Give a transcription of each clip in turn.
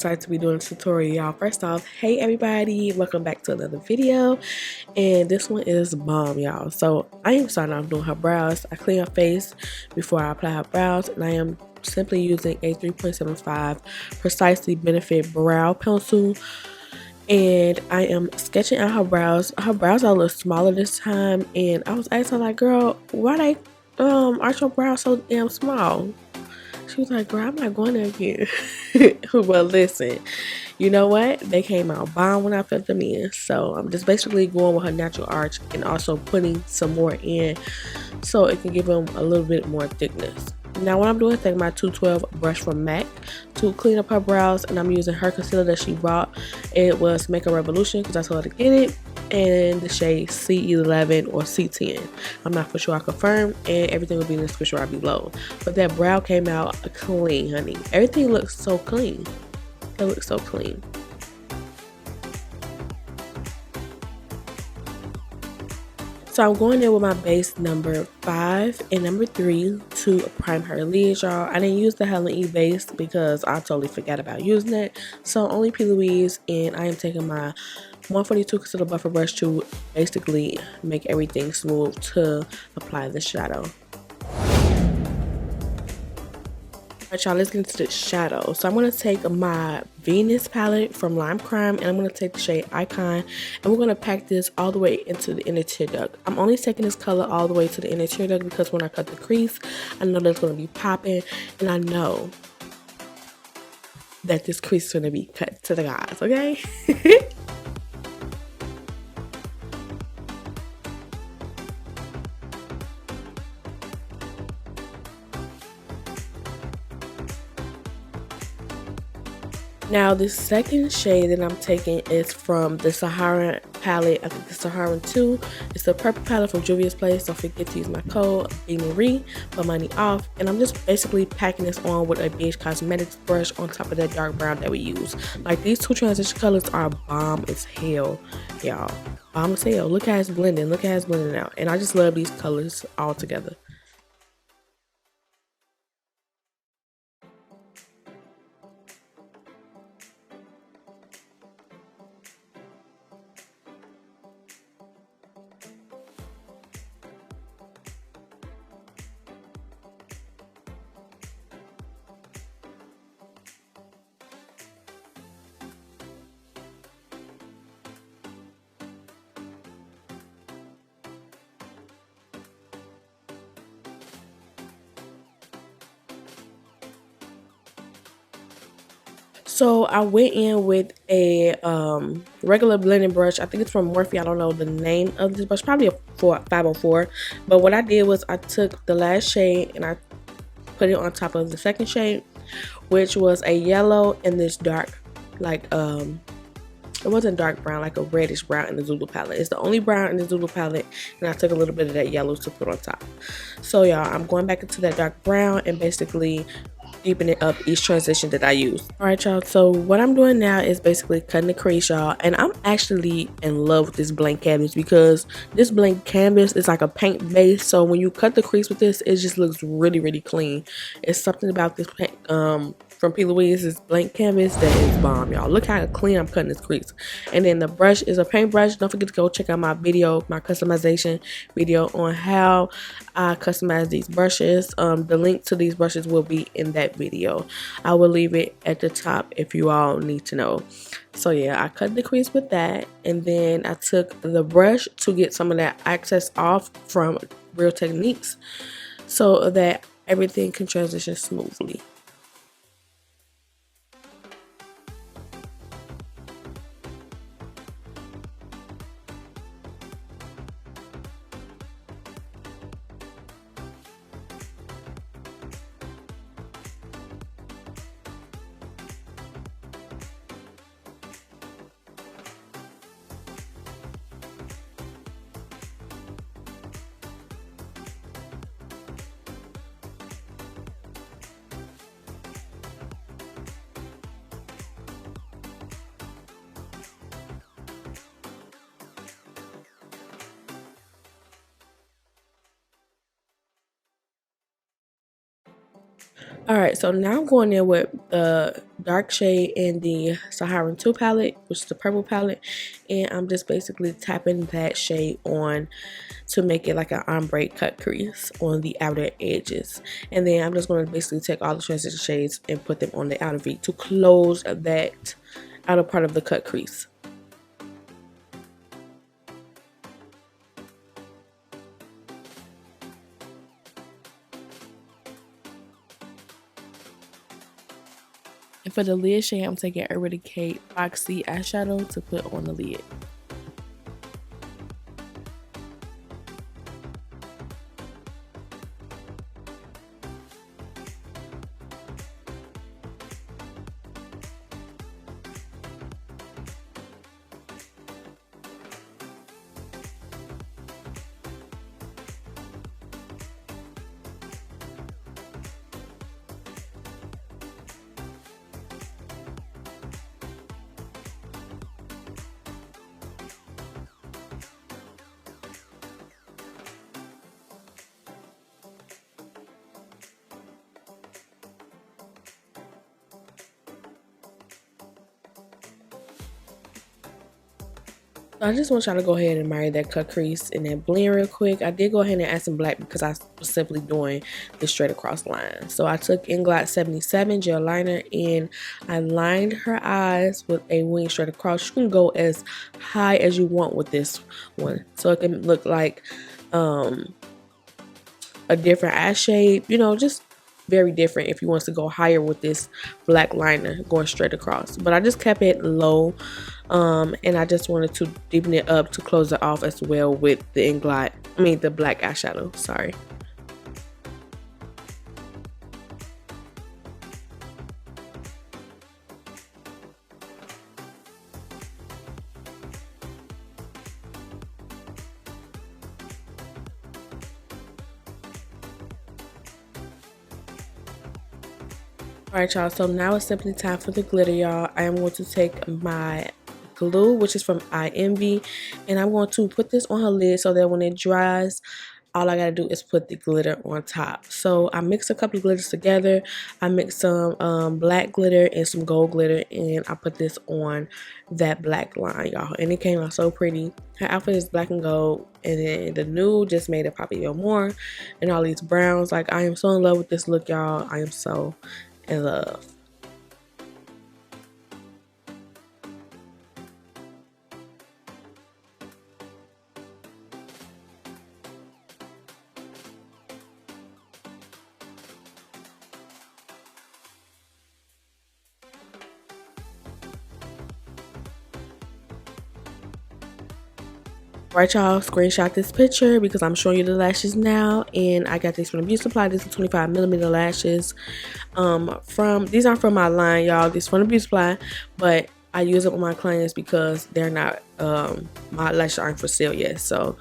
excited to be doing a tutorial, y'all. First off, hey everybody, welcome back to another video, and this one is bomb, y'all. So I am starting off doing her brows. I clean her face before I apply her brows, and I am simply using a 3.75 Precisely Benefit brow pencil, and I am sketching out her brows. Her brows are a little smaller this time, and I was asking her, like, girl, why they aren't your brows so damn small? She was like, girl, I'm not going there again. Well, listen, you know what? They came out bomb when I filled them in. So I'm just basically going with her natural arch and also putting some more in so it can give them a little bit more thickness. Now what I'm doing is taking my 212 brush from MAC to clean up her brows, and I'm using her concealer that she brought. It was Makeup Revolution because I told her to get it, and the shade C11 or C10. I'm not for sure, I confirm, and everything will be in the description right below. But that brow came out clean, honey. Everything looks so clean. It looks so clean. So I'm going in with my base number 5 and number 3 to prime her lids, y'all. I didn't use the Helen E base because I totally forgot about using it. So only Plouise, and I am taking my 142 concealer buffer brush to basically make everything smooth to apply the shadow. Alright, y'all, let's get into the shadow. So I'm going to take my Venus palette from Lime Crime, and I'm going to take the shade Icon, and we're going to pack this all the way into the inner tear duct. I'm only taking this color all the way to the inner tear duct because when I cut the crease, I know that's going to be popping, and I know that this crease is going to be cut to the guys, okay? Now, the second shade that I'm taking is from the Sharan palette. I think the Sharan II. It's the purple palette from Juvias Place. Don't forget to use my code Briana Marie for money off. And I'm just basically packing this on with a beige cosmetics brush on top of that dark brown that we use. Like, these two transition colors are bomb as hell, y'all. Bomb as hell. Look how it's blending. Look how it's blending out. And I just love these colors all together. So I went in with a regular blending brush. I think it's from Morphe. I don't know the name of this brush. Probably a 504. But what I did was I took the last shade and I put it on top of the second shade, which was a yellow and this dark, like it wasn't dark brown, like a reddish brown in the Zulu palette. It's the only brown in the Zulu palette, and I took a little bit of that yellow to put on top. So y'all, I'm going back into that dark brown and basically deepening up each transition that I use. Alright, y'all, so what I'm doing now is basically cutting the crease, y'all, and I'm actually in love with this blank canvas because this blank canvas is like a paint base, so when you cut the crease with this, it just looks really, really clean. It's something about this paint from Plouise's blank canvas that is bomb, y'all. Look how clean I'm cutting this crease. And then the brush is a paint brush. Don't forget to go check out my video, my customization video on how I customize these brushes. The link to these brushes will be in that video. I will leave it at the top if you all need to know. So yeah, I cut the crease with that, and then I took the brush to get some of that excess off from Real Techniques so that everything can transition smoothly. Alright, so now I'm going in with the dark shade in the Sharan II palette, which is the purple palette, and I'm just basically tapping that shade on to make it like an ombre cut crease on the outer edges. And then I'm just going to basically take all the transition shades and put them on the outer V to close that outer part of the cut crease. And for the lid shade, I'm taking a Decay Foxy eyeshadow to put on the lid. So I just want y'all to go ahead and marry that cut crease and then blend real quick. I did go ahead and add some black because I was simply doing the straight across line. So I took Inglot 77 Gel Liner and I lined her eyes with a wing straight across. You can go as high as you want with this one. So it can look like a different eye shape, you know, just very different if you want to go higher with this black liner going straight across. But I just kept it low. And I just wanted to deepen it up to close it off as well with the the black eyeshadow, sorry. Alright y'all, so now it's simply time for the glitter, y'all. I am going to take my glue, which is from Envy, and I'm going to put this on her lid so that when it dries, all I gotta do is put the glitter on top. So I mixed a couple of glitters together. I mixed some black glitter and some gold glitter, and I put this on that black line, y'all, and it came out so pretty. Her outfit is black and gold, and then the nude just made it pop even more, and all these browns. Like, I am so in love with this look, y'all. I am so in love. Right, y'all, screenshot this picture because I'm showing you the lashes now, and I got these from the beauty supply. These are 25mm lashes. These aren't from my line, y'all. These from the beauty supply, but I use them with my clients because they're not my lashes aren't for sale yet, so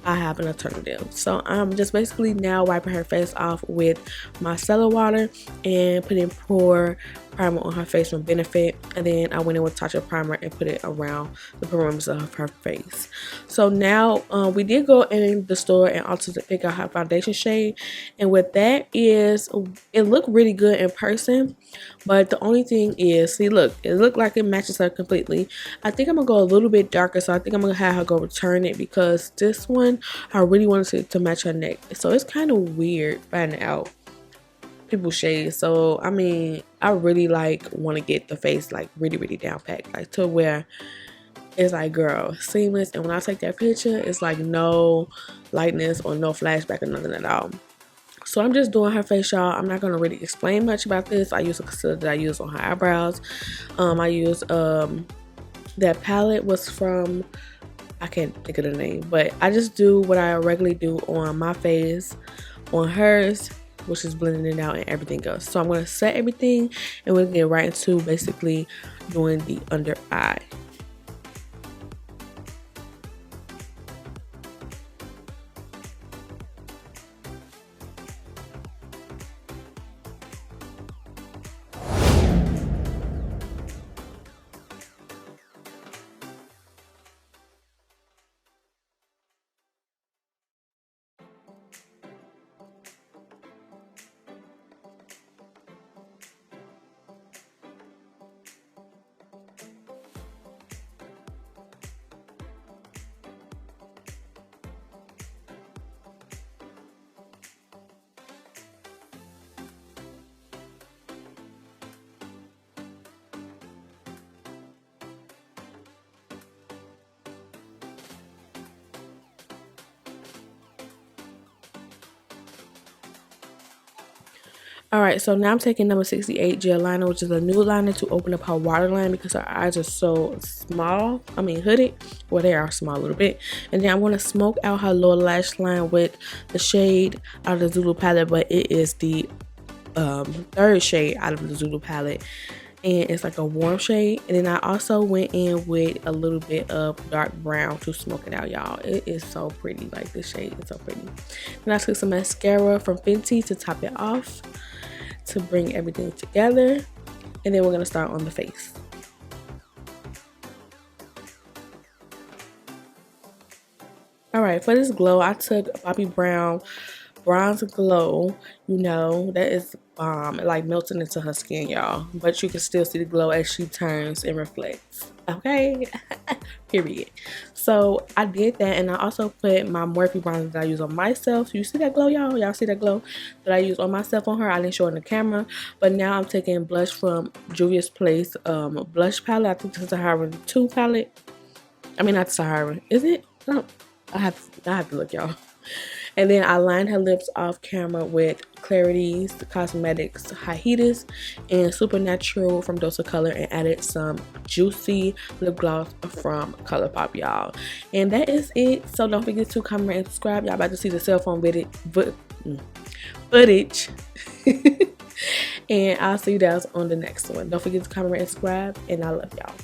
I have an alternative. So I'm just basically now wiping her face off with micellar water and putting pour primer on her face from Benefit, and then I went in with Tatcha primer and put it around the perimeters of her face. So now we did go in the store and also to pick out her foundation shade, and what that is, it looked really good in person, but the only thing is, see, look, it looked like it matches her completely. I think I'm gonna go a little bit darker, so I think I'm gonna have her go return it because this one I really wanted it to match her neck. So it's kind of weird finding out people's shades. So I mean, I really like want to get the face like really down packed, like to where it's like, girl, seamless, and when I take that picture it's like no lightness or no flashback or nothing at all. So I'm just doing her face, y'all. I'm not gonna really explain much about this. I use a concealer that I use on her eyebrows. I use that palette was from, I can't think of the name, but I just do what I regularly do on my face, on hers, which is blending it out and everything else. So I'm going to set everything and we'll get right into basically doing the under eye. Alright, so now I'm taking number 68 gel liner, which is a nude liner, to open up her waterline because her eyes are so small. I mean hooded. Well, they are small a little bit. And then I'm going to smoke out her lower lash line with the shade out of the Zulu palette, but it is the third shade out of the Zulu palette. And it's like a warm shade. And then I also went in with a little bit of dark brown to smoke it out, y'all. It is so pretty. Like, this shade is so pretty. Then I took some mascara from Fenty to top it off, to bring everything together. And then we're gonna start on the face. Alright, for this glow, I took Bobbi Brown Bronze Glow. You know, that is bomb. It like melting into her skin, y'all. But you can still see the glow as she turns and reflects. Okay? Period. So I did that, and I also put my Morphe bronzer that I use on myself. You see that glow, y'all? Y'all see that glow that I use on myself on her? I didn't show it in the camera. But now I'm taking blush from Juvia's Place blush palette. I think this is the Sharan II Palette. I mean, not the Sharan. Is it? No. I have to look, y'all. And then I lined her lips off camera with Clarity's Cosmetics Hiatus and Supernatural from Dose of Color, and added some juicy lip gloss from Colourpop, y'all. And that is it. So don't forget to comment and subscribe. Y'all about to see the cell phone footage. And I'll see you guys on the next one. Don't forget to comment and subscribe, and I love y'all.